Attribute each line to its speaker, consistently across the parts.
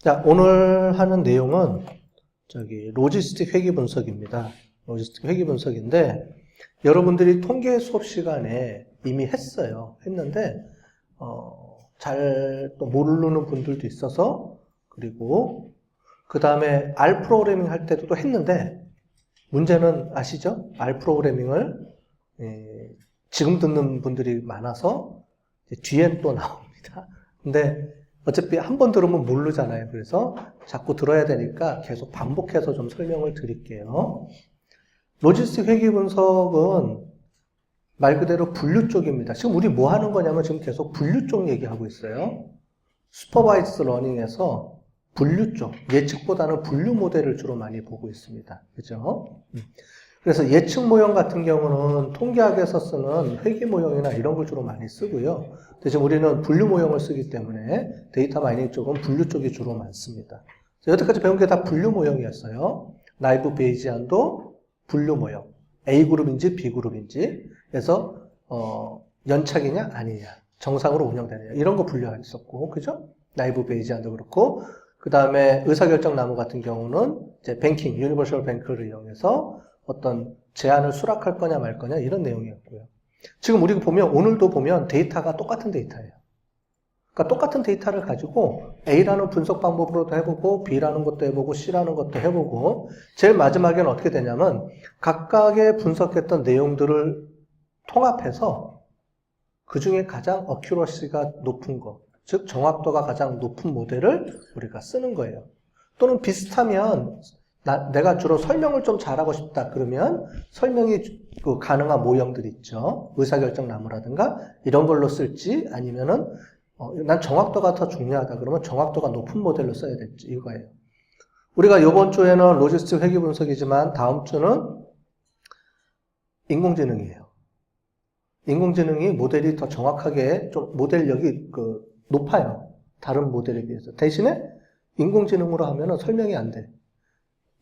Speaker 1: 자, 오늘 하는 내용은 로지스틱 회계 분석입니다. 로지스틱 회계 분석인데 여러분들이 통계 수업 시간에 이미 했는데 잘 또 모르는 분들도 있어서, 그리고 그 다음에 R 프로그래밍 할 때도 또 했는데 문제는 아시죠? R 프로그래밍을 지금 듣는 분들이 많아서 뒤엔 또 나옵니다. 근데 어차피 한 번 들으면 모르잖아요. 그래서 자꾸 들어야 되니까 계속 반복해서 좀 설명을 드릴게요. 로지스틱 회계 분석은 말 그대로 분류 쪽입니다. 지금 우리 뭐 하는 거냐면 지금 계속 분류 쪽 얘기하고 있어요. 슈퍼바이스 러닝에서 분류 쪽, 예측보다는 분류 모델을 주로 많이 보고 있습니다. 그죠? 그래서 예측 모형 같은 경우는 통계학에서 쓰는 회계 모형이나 이런 걸 주로 많이 쓰고요. 대신 우리는 분류 모형을 쓰기 때문에 데이터 마이닝 쪽은 분류 쪽이 주로 많습니다. 여태까지 배운 게 다 분류 모형이었어요. 나이브 베이지안도 분류 모형. A그룹인지 B그룹인지. 그래서 연착이냐 아니냐. 정상으로 운영되느냐. 이런 거 분류했었고. 그죠? 나이브 베이지안도 그렇고. 그 다음에 의사결정 나무 같은 경우는 이제 뱅킹, 유니버셜 뱅크를 이용해서 어떤 제한을 수락할 거냐 말 거냐 이런 내용이었고요. 지금 우리가 보면 오늘도 보면 데이터가 똑같은 데이터예요. 그러니까 똑같은 데이터를 가지고 A라는 분석 방법으로도 해보고 B라는 것도 해보고 C라는 것도 해보고 제일 마지막에는 어떻게 되냐면 각각의 분석했던 내용들을 통합해서 그 중에 가장 어큐러시가 높은 거, 즉 정확도가 가장 높은 모델을 우리가 쓰는 거예요. 또는 비슷하면 내가 주로 설명을 좀 잘하고 싶다 그러면 설명이 가능한 모형들이 있죠. 의사결정 나무라든가 이런 걸로 쓸지, 아니면은 난 정확도가 더 중요하다 그러면 정확도가 높은 모델로 써야 될지, 이거예요. 우리가 이번 주에는 로지스틱 회계 분석이지만 다음 주는 인공지능이에요. 인공지능이 모델이 더 정확하게 좀 모델력이 높아요. 다른 모델에 비해서. 대신에 인공지능으로 하면은 설명이 안 돼.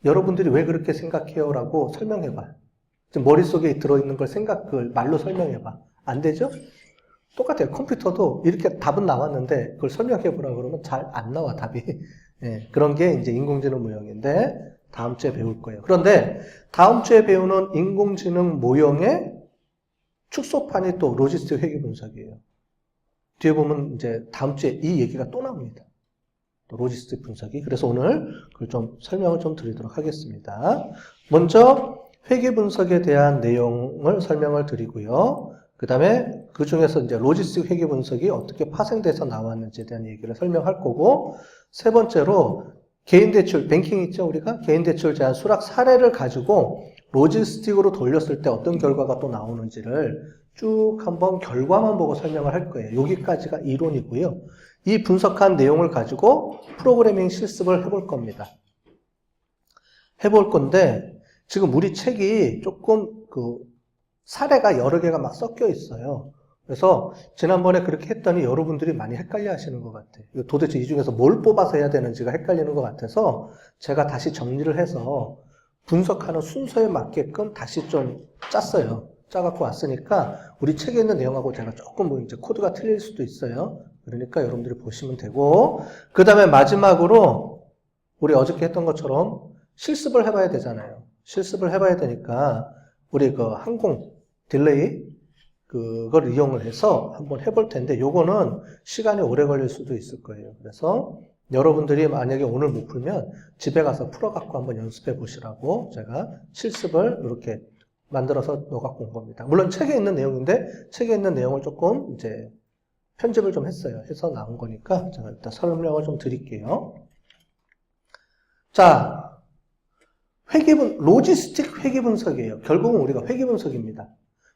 Speaker 1: 여러분들이 왜 그렇게 생각해요? 라고 설명해봐. 머릿속에 들어있는 걸 말로 설명해봐. 안 되죠? 똑같아요. 컴퓨터도 이렇게 답은 나왔는데 그걸 설명해보라 그러면 잘 안 나와, 답이. 예, 그런 게 이제 인공지능 모형인데 다음 주에 배울 거예요. 그런데 다음 주에 배우는 인공지능 모형의 축소판이 또 로지스틱 회계 분석이에요. 뒤에 보면 이제 다음 주에 이 얘기가 또 나옵니다. 로지스틱 분석이. 그래서 오늘 그걸 좀 설명을 좀 드리도록 하겠습니다. 먼저 회계 분석에 대한 내용을 설명을 드리고요. 그 다음에 그 중에서 이제 로지스틱 회계 분석이 어떻게 파생돼서 나왔는지에 대한 얘기를 설명할 거고, 세 번째로 개인 대출, 뱅킹 있죠, 우리가? 개인 대출 제한 수락 사례를 가지고 로지스틱으로 돌렸을 때 어떤 결과가 또 나오는지를 쭉 한번 결과만 보고 설명을 할 거예요. 여기까지가 이론이고요. 이 분석한 내용을 가지고 프로그래밍 실습을 해볼 겁니다. 해볼 건데, 지금 우리 책이 조금 사례가 여러 개가 막 섞여 있어요. 그래서 지난번에 그렇게 했더니 여러분들이 많이 헷갈려 하시는 것 같아요. 도대체 이 중에서 뭘 뽑아서 해야 되는지가 헷갈리는 것 같아서 제가 다시 정리를 해서 분석하는 순서에 맞게끔 다시 좀 짰어요. 짜갖고 왔으니까 우리 책에 있는 내용하고 제가 조금 이제 코드가 틀릴 수도 있어요. 그러니까 여러분들이 보시면 되고, 그 다음에 마지막으로 우리 어저께 했던 것처럼 실습을 해봐야 되잖아요. 실습을 해봐야 되니까 우리 항공 딜레이 그걸 이용을 해서 한번 해볼 텐데 요거는 시간이 오래 걸릴 수도 있을 거예요. 그래서 여러분들이 만약에 오늘 못 풀면 집에 가서 풀어갖고 한번 연습해 보시라고 제가 실습을 이렇게 만들어서 넣어갖고 온 겁니다. 물론 책에 있는 내용인데 책에 있는 내용을 조금 이제 편집을 좀 했어요. 해서 나온 거니까 제가 일단 설명을 좀 드릴게요. 자, 로지스틱 회계 분석이에요. 결국은 우리가 회계 분석입니다.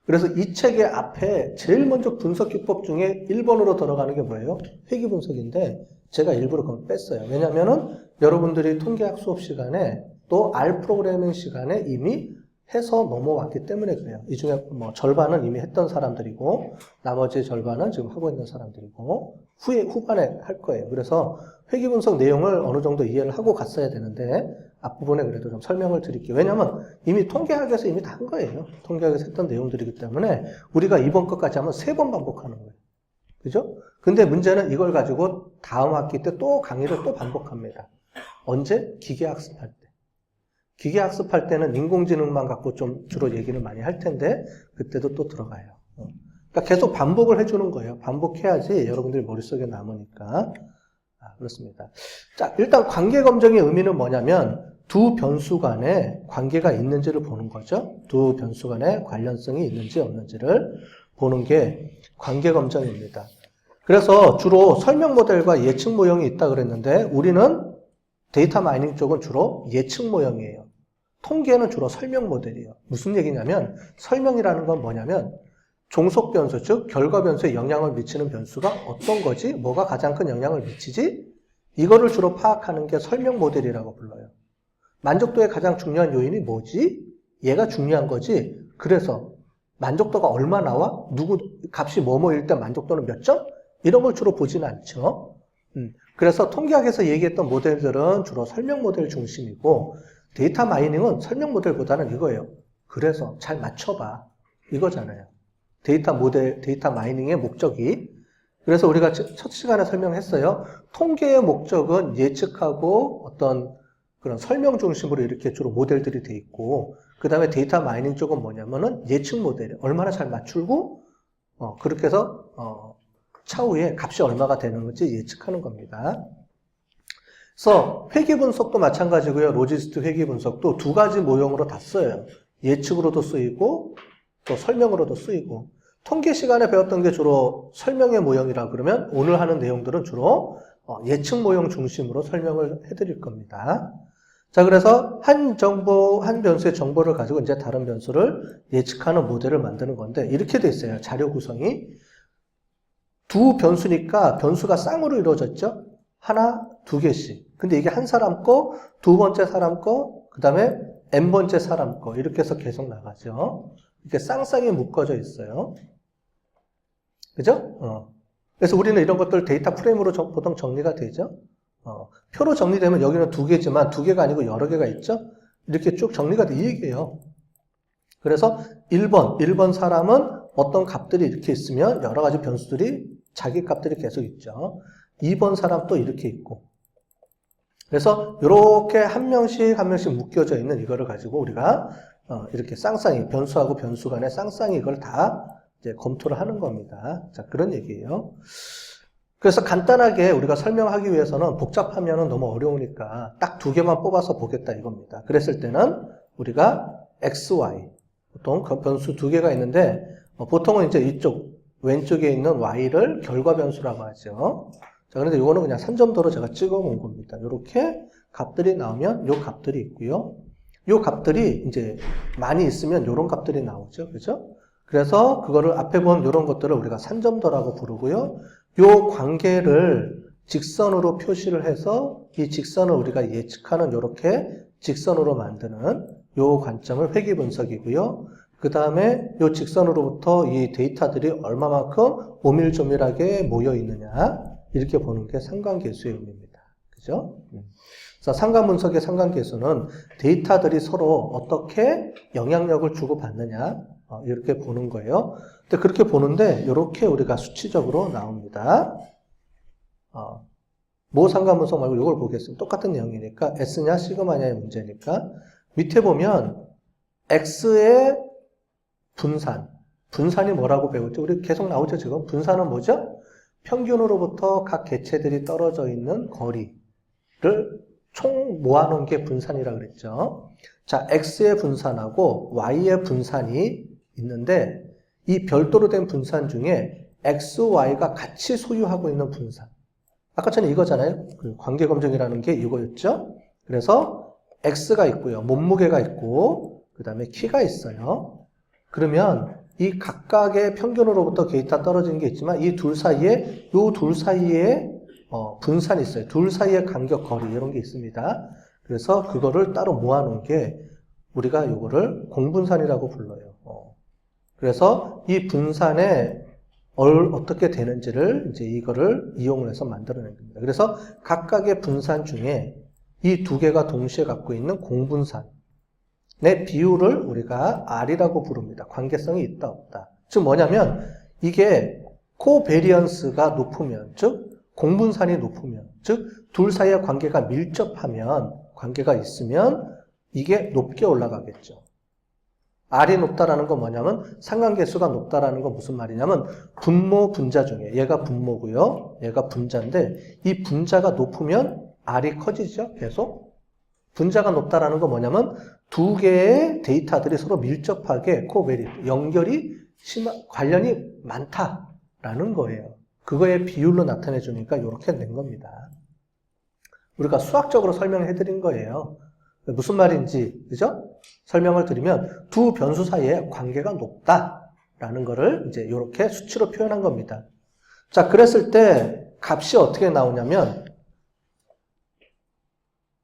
Speaker 1: 그래서 이 책의 앞에 제일 먼저 분석 기법 중에 1번으로 들어가는 게 뭐예요? 회계 분석인데 제가 일부러 그걸 뺐어요. 왜냐면은 여러분들이 통계학 수업 시간에 또 R 프로그래밍 시간에 이미 해서 넘어왔기 때문에 그래요. 이 중에 절반은 이미 했던 사람들이고 나머지 절반은 지금 하고 있는 사람들이고 후반에 할 거예요. 그래서 회계 분석 내용을 어느 정도 이해를 하고 갔어야 되는데 앞부분에 그래도 좀 설명을 드릴게요. 왜냐하면 이미 통계학에서 이미 다 한 거예요. 통계학에서 했던 내용들이기 때문에 우리가 이번 것까지 하면 3번 반복하는 거예요. 그죠? 근데 문제는 이걸 가지고 다음 학기 때 또 강의를 또 반복합니다. 언제? 기계학습할 때. 기계학습할 때는 인공지능만 갖고 좀 주로 얘기를 많이 할 텐데 그때도 또 들어가요. 그러니까 계속 반복을 해주는 거예요. 반복해야지 여러분들 머릿속에 남으니까. 그렇습니다. 자, 일단 관계 검증의 의미는 뭐냐면 두 변수 간에 관계가 있는지를 보는 거죠. 두 변수 간에 관련성이 있는지 없는지를 보는 게 관계 검증입니다. 그래서 주로 설명 모델과 예측 모형이 있다 그랬는데 우리는 데이터 마이닝 쪽은 주로 예측 모형이에요. 통계는 주로 설명 모델이에요. 무슨 얘기냐면 설명이라는 건 뭐냐면 종속 변수, 즉 결과 변수에 영향을 미치는 변수가 어떤 거지? 뭐가 가장 큰 영향을 미치지? 이거를 주로 파악하는 게 설명 모델이라고 불러요. 만족도의 가장 중요한 요인이 뭐지? 얘가 중요한 거지. 그래서 만족도가 얼마 나와? 누구 값이 뭐뭐일 때 만족도는 몇 점? 이런 걸 주로 보지는 않죠. 그래서 통계학에서 얘기했던 모델들은 주로 설명 모델 중심이고 데이터 마이닝은 설명 모델보다는 이거예요. 그래서 잘 맞춰봐. 이거잖아요. 데이터 모델, 데이터 마이닝의 목적이. 그래서 우리가 첫 시간에 설명했어요. 통계의 목적은 예측하고 어떤 그런 설명 중심으로 이렇게 주로 모델들이 돼 있고, 그 다음에 데이터 마이닝 쪽은 뭐냐면은 예측 모델이 얼마나 잘 맞추고, 그렇게 해서, 차후에 값이 얼마가 되는 건지 예측하는 겁니다. 그래서 회계 분석도 마찬가지고요. 로지스틱 회계 분석도 두 가지 모형으로 다 써요. 예측으로도 쓰이고, 또 설명으로도 쓰이고. 통계 시간에 배웠던 게 주로 설명의 모형이라 그러면 오늘 하는 내용들은 주로 예측 모형 중심으로 설명을 해드릴 겁니다. 자, 그래서 한 변수의 정보를 가지고 이제 다른 변수를 예측하는 모델을 만드는 건데 이렇게 돼 있어요. 자료 구성이. 두 변수니까 변수가 쌍으로 이루어졌죠? 하나, 두 개씩. 근데 이게 한 사람 거, 두 번째 사람 거, 그 다음에 n번째 사람 거 이렇게 해서 계속 나가죠. 이렇게 쌍쌍이 묶어져 있어요. 그죠? 그래서 우리는 이런 것들 데이터 프레임으로 보통 정리가 되죠. 표로 정리되면 여기는 두 개지만 두 개가 아니고 여러 개가 있죠. 이렇게 쭉 정리가 돼 이 얘기예요. 그래서 1번 사람은 어떤 값들이 이렇게 있으면 여러 가지 변수들이 자기 값들이 계속 있죠. 2번 사람 또 이렇게 있고. 그래서 이렇게 한 명씩 묶여져 있는 이거를 가지고 우리가 이렇게 쌍쌍이 변수하고 변수 간의 쌍쌍이 이걸 다 이제 검토를 하는 겁니다. 자, 그런 얘기예요. 그래서 간단하게 우리가 설명하기 위해서는 복잡하면 너무 어려우니까 딱 두 개만 뽑아서 보겠다 이겁니다. 그랬을 때는 우리가 x, y 보통 변수 두 개가 있는데 보통은 이제 이쪽 왼쪽에 있는 y를 결과 변수라고 하죠. 자, 그런데 이거는 그냥 산점도로 제가 찍어 놓은 겁니다. 이렇게 값들이 나오면 요 값들이 있고요. 요 값들이 이제 많이 있으면 요런 값들이 나오죠. 그죠? 그래서 그거를 앞에 본 요런 것들을 우리가 산점도라고 부르고요. 요 관계를 직선으로 표시를 해서 이 직선을 우리가 예측하는 요렇게 직선으로 만드는 요 관점을 회귀 분석이고요. 그 다음에 요 직선으로부터 이 데이터들이 얼마만큼 오밀조밀하게 모여 있느냐 이렇게 보는 게 상관계수의 의미입니다. 그죠? 그래서 상관분석의 상관계수는 데이터들이 서로 어떻게 영향력을 주고받느냐 이렇게 보는 거예요. 근데 그렇게 보는데 이렇게 우리가 수치적으로 나옵니다. 뭐 상관분석 말고 이걸 보겠습니다. 똑같은 내용이니까 S냐 시그마냐의 문제니까 밑에 보면 X의 분산이 뭐라고 배웠죠? 우리 계속 나오죠 지금. 분산은 뭐죠? 평균으로부터 각 개체들이 떨어져 있는 거리를 총 모아놓은 게 분산이라고 그랬죠. 자, X의 분산하고 Y의 분산이 있는데 이 별도로 된 분산 중에 X, Y가 같이 소유하고 있는 분산. 아까 전에 이거잖아요. 그 관계검증이라는 게 이거였죠. 그래서 X가 있고요. 몸무게가 있고 그 다음에 키가 있어요. 그러면 이 각각의 평균으로부터 데이터 떨어지는 게 있지만 이 둘 사이에 분산이 있어요. 둘 사이의 간격 거리 이런 게 있습니다. 그래서 그거를 따로 모아놓은 게 우리가 이거를 공분산이라고 불러요. 그래서 이 분산에 어떻게 되는지를 이제 이거를 이용을 해서 만들어낸 겁니다. 그래서 각각의 분산 중에 이 두 개가 동시에 갖고 있는 공분산의 비율을 우리가 R이라고 부릅니다. 관계성이 있다 없다. 즉 뭐냐면 이게 코베리언스가 높으면, 즉 공분산이 높으면, 즉 둘 사이의 관계가 밀접하면, 관계가 있으면 이게 높게 올라가겠죠. R이 높다라는 건 뭐냐면 상관계수가 높다라는 건 무슨 말이냐면 분모 분자 중에 얘가 분모고요. 얘가 분자인데 이 분자가 높으면 R이 커지죠. 계속. 분자가 높다라는 건 뭐냐면 두 개의 데이터들이 서로 밀접하게 연결이 관련이 많다라는 거예요. 그거의 비율로 나타내 주니까 이렇게 된 겁니다. 우리가 수학적으로 설명해 드린 거예요. 무슨 말인지, 그죠? 설명을 드리면 두 변수 사이에 관계가 높다라는 거를 이제 이렇게 수치로 표현한 겁니다. 자, 그랬을 때 값이 어떻게 나오냐면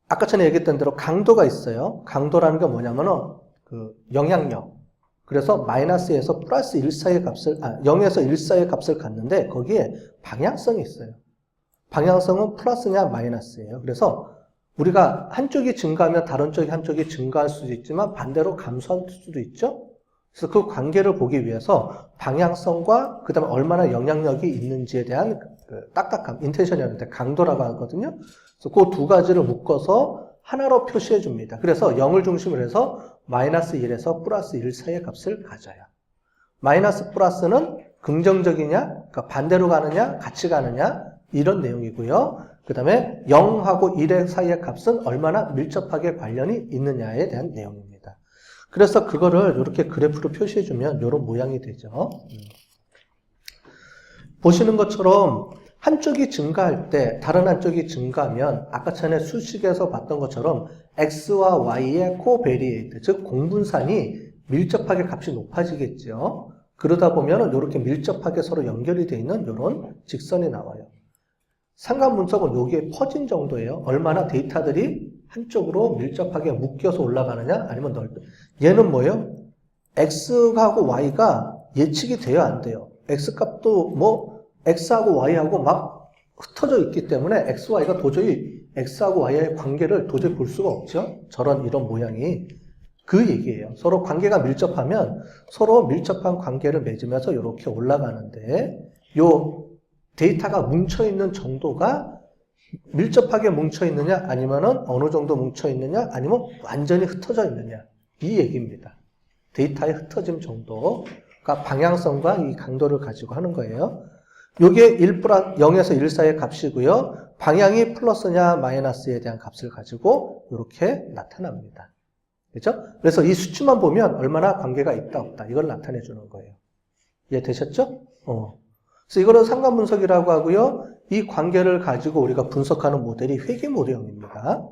Speaker 1: 아까 전에 얘기했던 대로 강도가 있어요. 강도라는 게 뭐냐면은 그 영향력. 그래서 마이너스에서 플러스 1 사이의 값을 0에서 1 사이의 값을 갖는데 거기에 방향성이 있어요. 방향성은 플러스냐 마이너스예요. 그래서 우리가 한쪽이 증가하면 다른 쪽이 한쪽이 증가할 수도 있지만 반대로 감소할 수도 있죠. 그래서 그 관계를 보기 위해서 방향성과 그 다음에 얼마나 영향력이 있는지에 대한 그 딱딱함, 인텐션이었는데 강도라고 하거든요. 그래서 그 두 가지를 묶어서 하나로 표시해 줍니다. 그래서 0을 중심으로 해서 마이너스 1에서 플러스 1 사이의 값을 가져요. 마이너스 플러스는 긍정적이냐, 그러니까 반대로 가느냐, 같이 가느냐 이런 내용이고요. 그 다음에 0하고 1의 사이의 값은 얼마나 밀접하게 관련이 있느냐에 대한 내용입니다. 그래서 그거를 이렇게 그래프로 표시해주면 이런 모양이 되죠. 보시는 것처럼 한쪽이 증가할 때 다른 한쪽이 증가하면 아까 전에 수식에서 봤던 것처럼 x와 y의 코베리에이트, 즉 공분산이 밀접하게 값이 높아지겠죠. 그러다 보면 이렇게 밀접하게 서로 연결이 되어 있는 이런 직선이 나와요. 상관분석은 여기에 퍼진 정도예요. 얼마나 데이터들이 한쪽으로 밀접하게 묶여서 올라가느냐 아니면 얘는 뭐예요? x하고 y가 예측이 돼요 안 돼요? x값도 뭐 x하고 y하고 막 흩어져 있기 때문에 x, y가 도저히 x하고 y의 관계를 도저히 볼 수가 없죠. 이런 모양이. 그 얘기예요. 서로 관계가 밀접하면 서로 밀접한 관계를 맺으면서 이렇게 올라가는데 요 데이터가 뭉쳐있는 정도가 밀접하게 뭉쳐있느냐 아니면은 어느 정도 뭉쳐있느냐 아니면 완전히 흩어져 있느냐 이 얘기입니다. 데이터의 흩어짐 정도가 방향성과 이 강도를 가지고 하는 거예요. 요게 0에서 1 사이의 값이고요. 방향이 플러스냐 마이너스에 대한 값을 가지고 이렇게 나타납니다. 그렇죠? 그래서 이 수치만 보면 얼마나 관계가 있다 없다 이걸 나타내 주는 거예요. 이해되셨죠? 그래서 이거는 상관분석이라고 하고요. 이 관계를 가지고 우리가 분석하는 모델이 회귀 모델입니다.